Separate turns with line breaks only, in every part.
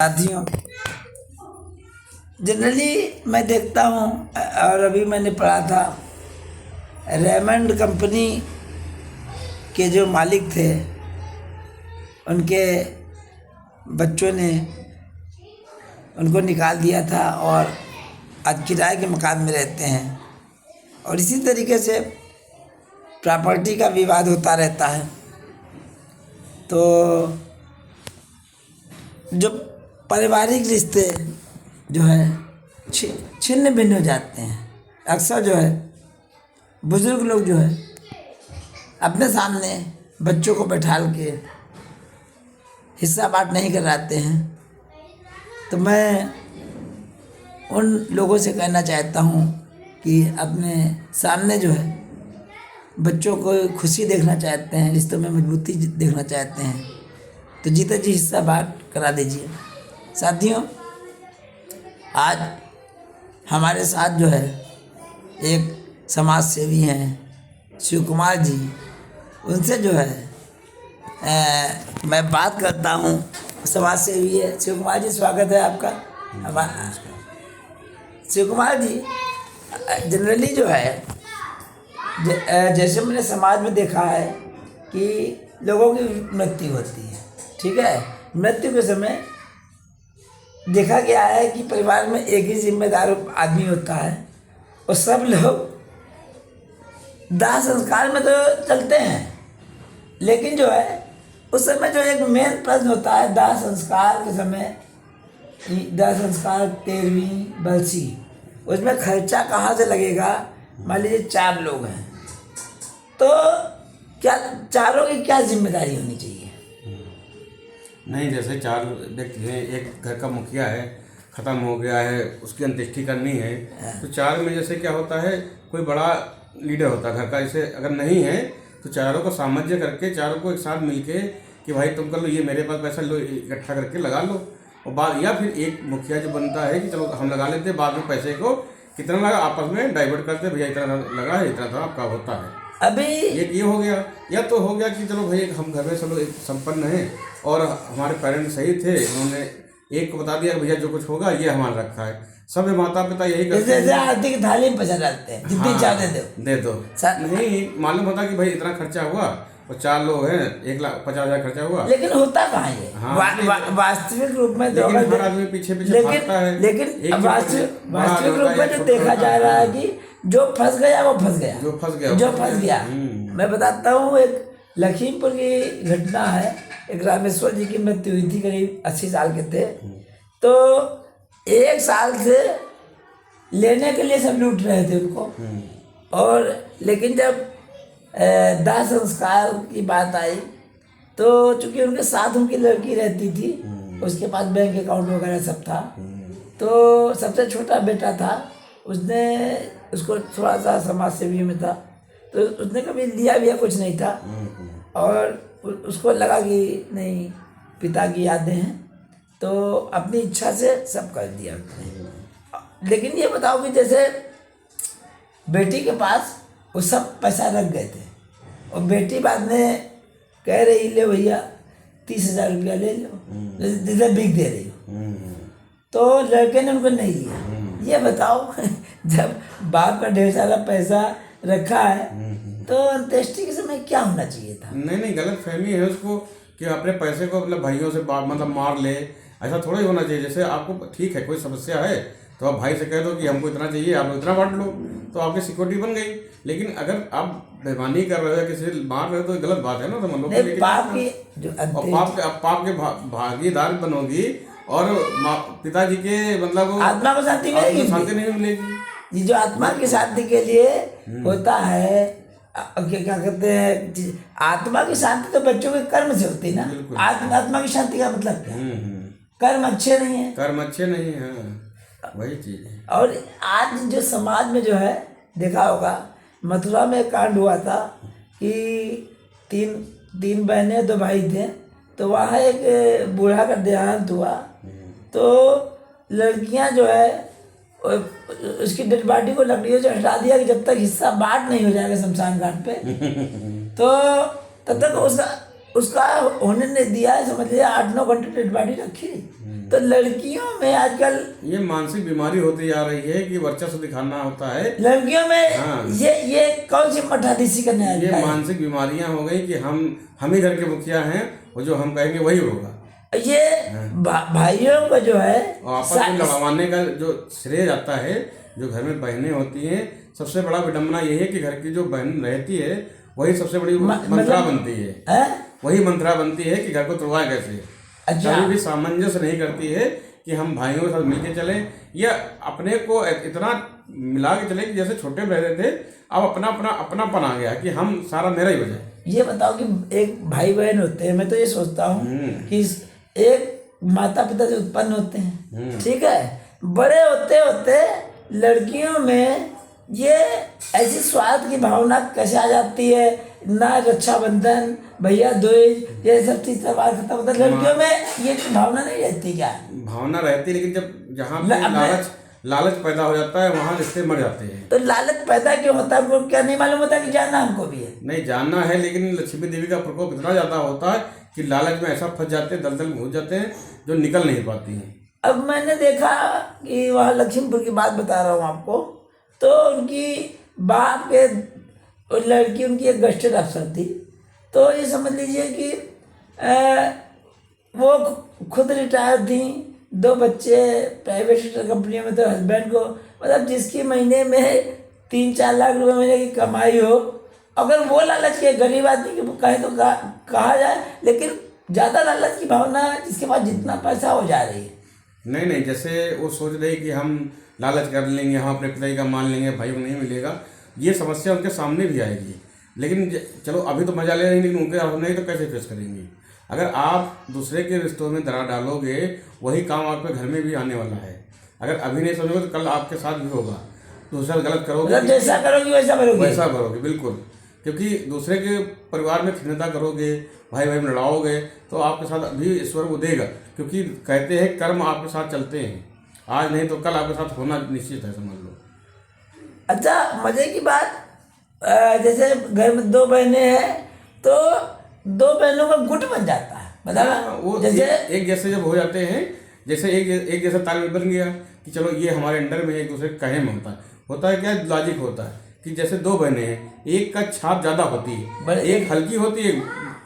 साथियों, जनरली मैं देखता हूँ और अभी मैंने पढ़ा था रेमंड कंपनी के जो मालिक थे उनके बच्चों ने उनको निकाल दिया था और आज किराए के मकान में रहते हैं। और इसी तरीके से प्रॉपर्टी का विवाद होता रहता है। तो जो पारिवारिक रिश्ते जो है छिन्न भिन्न हो जाते हैं। अक्सर जो है बुजुर्ग लोग जो है अपने सामने बच्चों को बैठाल के हिस्सा बांट नहीं कराते हैं। तो मैं उन लोगों से कहना चाहता हूँ कि अपने सामने जो है बच्चों को खुशी देखना चाहते हैं, रिश्तों में मजबूती देखना चाहते हैं, तो जीता जी हिस्सा बांट करा दीजिए। साथियों, आज हमारे साथ जो है एक समाज सेवी हैं शिव कुमार जी। उनसे जो है मैं बात करता हूँ। समाज सेवी है शिव कुमार जी, स्वागत है आपका। हमारा शिव कुमार जी, जनरली जो है जैसे मैंने समाज में देखा है कि लोगों की मृत्यु होती है, ठीक है। मृत्यु के समय देखा गया है कि परिवार में एक ही जिम्मेदार आदमी होता है और सब लोग दाह संस्कार में तो चलते हैं, लेकिन जो है उस समय जो एक मेन प्रश्न होता है दाह संस्कार के समय, दाह संस्कार 13वीं बरसी, उसमें खर्चा कहाँ से लगेगा। मान लीजिए 4 लोग हैं, तो क्या चारों की क्या जिम्मेदारी होनी चाहिए।
नहीं, जैसे 4 व्यक्ति हैं, एक घर का मुखिया है, ख़त्म हो गया है, उसकी अंत्येष्टि करनी है, तो 4 में जैसे क्या होता है, कोई बड़ा लीडर होता है घर का। जैसे अगर नहीं है तो चारों को सामंजस्य करके, चारों को एक साथ मिलके कि भाई तुम कर लो, ये मेरे पास पैसा लो, इकट्ठा करके लगा लो। और बाद या फिर एक मुखिया जो बनता है कि चलो हम लगा लेते हैं, बाद में पैसे को कितना लगा आपस में डाइवर्ट करते, भैया इतना लगा है, इतना था आपका होता है।
अभी
ये हो गया, या तो हो गया कि चलो भाई हम घर में चलो एक संपन्न हैं और हमारे पेरेंट्स सही थे, उन्होंने एक को बता दिया कि भैया जो कुछ होगा ये हमारा रखा है। सब माता पिता यही करते हैं,
जैसे आर्थिक थाली में पैसा डालते हैं, जितनी चाहते दे दो।
नहीं मालूम होता कि भाई इतना खर्चा हुआ और 4 लोग हैं, 1,50,000 खर्चा हुआ,
लेकिन होता कहाँ है।
हाँ,
वास्तविक रूप में
लेकिन हर आदमी पीछे भागता है।
लेकिन वास्तविक रूप में जो देखा जा रहा है कि जो फंस गया वो फंस गया। मैं बताता हूँ, एक लखीमपुर की घटना है। एक रामेश्वर जी की मृत्यु हुई थी, करीब 80 साल के थे। तो 1 साल से लेने के लिए सब लूट रहे थे उनको। और लेकिन जब दाह संस्कार की बात आई तो चूंकि उनके साथ उनकी लड़की रहती थी, उसके पास बैंक अकाउंट वगैरह सब था, तो सबसे छोटा बेटा था, उसने उसको थोड़ा सा समाज सेवी में था, तो उसने कभी लिया भी कुछ नहीं था। और उसको लगा कि नहीं, पिता की यादें हैं, तो अपनी इच्छा से सब कर दिया उसने। लेकिन ये बताओ कि जैसे बेटी के पास वो सब पैसा रख गए थे और बेटी बाद में कह रही ले भैया 30,000 रुपया ले लो, जैसे भीख दे रही हो, तो लड़के ने उनको नहीं लिया। ये बताओ जब बाप का ढेर सारा पैसा रखा है तो अंत्येष्टि के समय क्या होना चाहिए था।
नहीं, गलत फहमी है उसको कि अपने पैसे को अपने भाइयों से मतलब मार ले, ऐसा थोड़ा ही होना चाहिए। जैसे आपको ठीक है कोई समस्या है तो आप भाई से कह दो कि हमको इतना चाहिए, आप इतना बांट लो, तो आपकी सिक्योरिटी बन गई। लेकिन अगर आप बेईमानी कर रहे हो, किसी से मार रहे हो, तो गलत बात है ना। तो मतलब पाप के भागीदार बनोगी और पिताजी के मतलब
आत्मा को शांति
नहीं मिलेगी।
ये जो आत्मा की शांति के लिए होता है, क्या कहते हैं, आत्मा की शांति तो बच्चों के कर्म से होती है ना। आत्मा की शांति का मतलब क्या, कर्म अच्छे नहीं है, वही चीज है। और आज जो समाज में जो है देखा होगा, मथुरा में एक कांड हुआ था कि 3 बहनें 2 भाई थे, तो वहाँ एक बूढ़ा का देहांत हुआ, तो लड़कियाँ जो है उसकी डेड बॉडी को लकड़ियों से हटा दिया कि जब तक हिस्सा बांट नहीं हो जाएगा शमशान घाट पे, तो तब तक उसका होने नहीं दिया है। समझ लिया 8-9 घंटे डेड बॉडी रखी, तो लड़कियों में आजकल
ये मानसिक बीमारी होती जा रही है कि वर्चस्व दिखाना होता है
लड़कियों में।
हाँ।
ये कौन सी मठाधीसी करने आ
ये मानसिक बीमारियां हो गई कि हम ही घर के मुखिया हैं और जो हम कहेंगे वही होगा।
ये भाइयों को जो है
और आपस में लड़वाने का जो श्रेय जाता है, जो घर में बहनें होती हैं, सबसे बड़ा विडम्बना यही है कि घर की जो बहन रहती है वही सबसे बड़ी मंत्रा बनती है। वही मंत्रा बनती है कि घर को तोड़वाए कैसे।
अच्छा।
कभी भी सामंजस्य नहीं करती है कि हम भाइयों के साथ मिलके चलें या अपने को इतना मिला के चले कि जैसे छोटे रहते थे अब अपनापन आ गया कि हम सारा मेरा ही हो जाए।
ये बताओ कि एक भाई बहन होते हैं, मैं तो ये सोचता हूँ कि एक माता पिता से उत्पन्न होते हैं, ठीक है, बड़े होते होते लड़कियों में ये ऐसी स्वार्थ की भावना कैसे आ जाती है ना, रक्षाबंधन भैया दूज ये सब चीज त्योहार खत्म होता है, लड़कियों में ये भावना नहीं रहती क्या?
भावना रहती, लेकिन जब जहाँ पे लालच पैदा हो जाता है वहाँ रिश्ते मर जाते हैं।
तो लालच पैदा क्यों होता है, वो क्या नहीं मालूम होता कि जानना हमको भी है?
नहीं जानना है, लेकिन लक्ष्मी देवी का प्रकोप इतना ज्यादा होता है कि लालच में ऐसा फंस जाते हैं, दलदल घुस जाते हैं जो निकल नहीं पाती हैं।
अब मैंने देखा कि वहाँ लक्ष्मीपुर की बात बता रहा हूँ आपको, तो उनकी बाप के लड़की उनकी एक गस्टेड अफसर थी, तो ये समझ लीजिए कि वो खुद रिटायर थी, 2 बच्चे प्राइवेट सेक्टर कंपनी में, तो हस्बैंड को मतलब जिसकी महीने में 3-4 लाख रुपए महीने की कमाई हो, अगर वो लालच के गरीब आदमी की कहे तो कहा जाए, लेकिन ज़्यादा लालच की भावना जिसके पास जितना पैसा हो जा रही है।
नहीं, जैसे वो सोच रहे कि हम लालच कर लेंगे, हम अपने पिताजी का मान लेंगे, भाई को नहीं मिलेगा, ये समस्या उनके सामने भी आएगी। लेकिन चलो अभी तो मजा ले रहे हैं, लेकिन उनके सामने तो कैसे फेस करेंगे? अगर आप दूसरे के रिश्तों में दरार डालोगे वही काम आपके घर में भी आने वाला है। अगर अभी नहीं समझोगे तो कल आपके साथ भी होगा। दूसरा गलत करोगे,
जैसा करोगे वैसा
करोगे, बिल्कुल। क्योंकि दूसरे के परिवार में खिन्नता करोगे, भाई में लड़ाओगे, तो आपके साथ भी ईश्वर वो देगा। क्योंकि कहते हैं कर्म आपके साथ चलते हैं, आज नहीं तो कल आपके साथ होना निश्चित है, समझ लो।
अच्छा, मजे की बात, जैसे घर में 2 बहनें हैं तो 2 बहनों का गुट बन जाता है, मतलब
वो जैसे एक जैसे जब हो जाते हैं, जैसे एक जैसा तालमेल बन गया कि चलो ये हमारे अंडर में, एक दूसरे कहे में होता है क्या लॉजिक होता है कि जैसे 2 बहनें हैं, एक का छाप ज़्यादा होती है, एक हल्की होती है,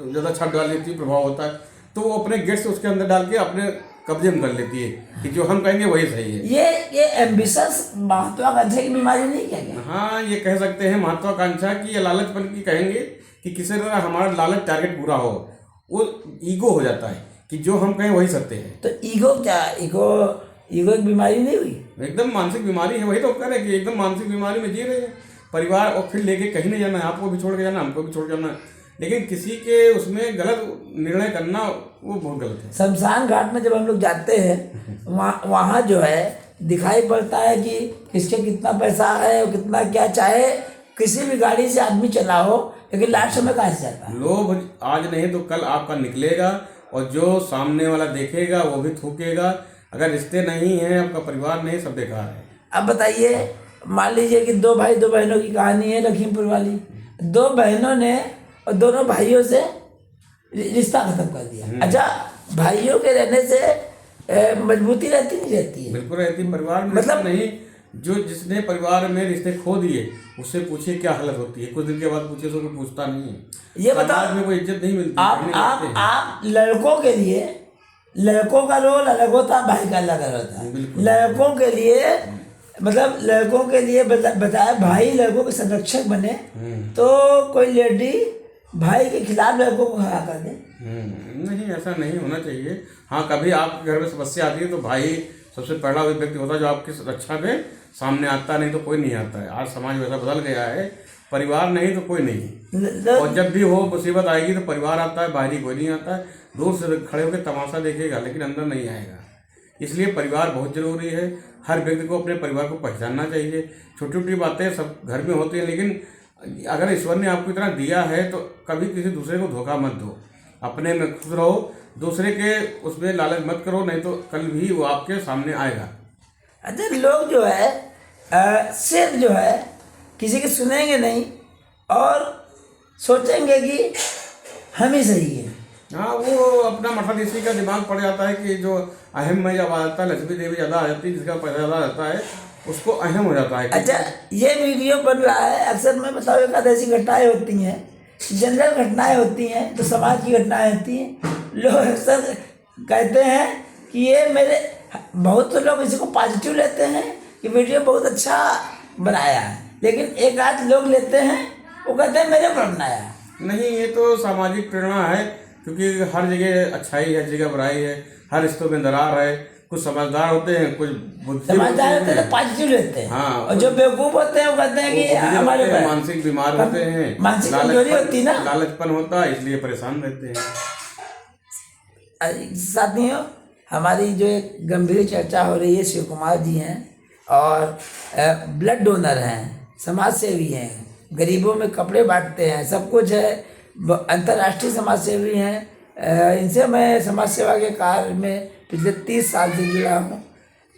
ज़्यादा छाप डाल लेती है, प्रभाव होता है, तो वो अपने गेट्स उसके अंदर डाल के अपने कब्जे में कर लेती है कि जो हम कहेंगे वही सही है।
ये एम्बिशस महत्वाकांक्षा की बीमारी नहीं क्या?
हाँ, ये कह सकते हैं महत्वाकांक्षा की या लालचपन की कहेंगे कि किसी तरह हमारा लालच टारगेट पूरा हो, वो ईगो हो जाता है कि जो हम कहें वही सत्य है।
तो ईगो क्या, ईगो एक बीमारी नहीं हुई?
एकदम मानसिक बीमारी है, वही तो कह रहे हैं कि एकदम मानसिक बीमारी में जी रहे हैं। परिवार और फिर लेके कहीं नहीं जाना है, आपको भी छोड़ के जाना, हमको भी छोड़ जाना है, लेकिन किसी के उसमें गलत निर्णय करना वो बहुत गलत है।
शमशान घाट में जब हम लोग जाते हैं वहाँ जो है दिखाई पड़ता है कि किसके कितना पैसा है और कितना क्या, चाहे किसी भी गाड़ी से आदमी चला हो, लेकिन लास्ट समय कहाँ से जाता है?
लोभ आज नहीं तो कल आपका निकलेगा, और जो सामने वाला देखेगा वो भी थूकेगा। अगर रिश्ते नहीं हैं, आपका परिवार नहीं, सब बेकार है।
अब बताइए, मान लीजिए कि 2 भाई 2 बहनों की कहानी है लखीमपुर वाली। 2 बहनों ने और दोनों भाइयों से रिश्ता खत्म कर दिया। अच्छा, भाइयों के रहने से मजबूती रहती नहीं रहती है?
बिल्कुल रहती है। परिवार में
मतलब
नहीं, जो जिसने परिवार में रिश्ते खो दिए उससे पूछिए क्या हालत होती है। कुछ दिन के बाद पूछिए तो कोई पूछता नहीं है।
ये बताओ,
में कोई इज्जत नहीं मिलती।
आप लड़कों के लिए, लड़कों का रोल अलग होता है, भाई का अलग होता है। लड़कों के लिए मतलब लड़कों के लिए बताया, भाई लड़कों के संरक्षक बने तो कोई लेडी भाई के खिलाफ लड़कों को खड़ा कर दे।
नहीं, ऐसा नहीं होना चाहिए। हाँ, कभी आपके घर में समस्या आती है तो भाई सबसे पहला व्यक्ति होता है जो आपकी रक्षा में सामने आता, नहीं तो कोई नहीं आता है। आज समाज वैसा बदल गया है, परिवार नहीं तो कोई नहीं। और जब भी हो मुसीबत आएगी तो परिवार आता है, बाहरी कोई नहीं आता है। दूर से खड़े होकर तमाशा देखेगा लेकिन अंदर नहीं आएगा। इसलिए परिवार बहुत जरूरी है। हर व्यक्ति को अपने परिवार को पहचानना चाहिए। छोटी छोटी बातें सब घर में होती हैं, लेकिन अगर ईश्वर ने आपको इतना दिया है तो कभी किसी दूसरे को धोखा मत दो। अपने में खुश रहो, दूसरे के उसमें लालच मत करो, नहीं तो कल भी वो आपके सामने आएगा।
अच्छा, लोग जो है सिर्फ जो है किसी की सुनेंगे नहीं और सोचेंगे कि हम ही सही हैं।
हाँ, वो अपना मठाधीशी का दिमाग पड़ जाता है कि जो अहम में जब आ जाता है, लक्ष्मी देवी ज़्यादा आ जाती है, जिसका पैसा ज़्यादा रहता है उसको अहम हो जाता है।
अच्छा, ये वीडियो बन रहा है, अक्सर मैं बताऊँ एक आध ऐसी घटनाएं होती हैं, जनरल घटनाएं होती हैं, तो समाज की घटनाएं होती हैं, लोग अक्सर कहते हैं कि ये मेरे, बहुत तो लोग इसको पॉजिटिव लेते हैं कि वीडियो बहुत अच्छा बनाया है, लेकिन एक आध लोग लेते हैं वो कहते हैं मेरे पर बनाया है।
नहीं, ये तो सामाजिक प्रेरणा है, क्योंकि हर जगह अच्छाई है, हर जगह बुराई है, हर रिश्तों में दरार है। कुछ समझदार होते हैं, कुछ बुद्धिमान
समझदार होते हैं तो पॉजिटिव लेते हैं,
हाँ,
और जो बेवकूफ होते हैं वो कहते हैं कि हमारे पर
मानसिक बीमार होते हैं,
मानसिक कमजोरी होती ना,
लालचपन होता है, इसलिए परेशान रहते हैं।
साथियों, हमारी जो एक गंभीर चर्चा हो रही है, शिव कुमार जी हैं और ब्लड डोनर हैं, समाज सेवी हैं, गरीबों में कपड़े बांटते हैं, सब कुछ है, अंतर्राष्ट्रीय समाज सेवी हैं। इनसे मैं समाज सेवा के कार्य में पिछले 30 साल से जुड़ा हूँ।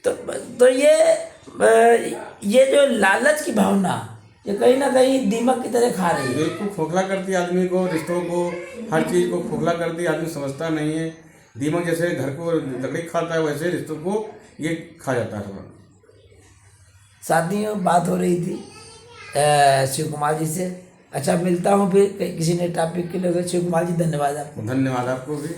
तो ये जो लालच की भावना, ये कहीं ना कहीं दीमक की तरह खा रही है।
बिल्कुल खोखला करती है आदमी को, रिश्तों को, हर चीज़ को खोखला करती है, आदमी समझता नहीं है। दीमक जैसे घर को लकड़ी खाता है, वैसे रिश्तों को ये खा जाता है।
साथियों, बात हो रही थी शिव कुमार जी से। अच्छा, मिलता हूँ फिर किसी नए टॉपिक के लिए। शिव कुमार जी, धन्यवाद आपको।
धन्यवाद आपको भी।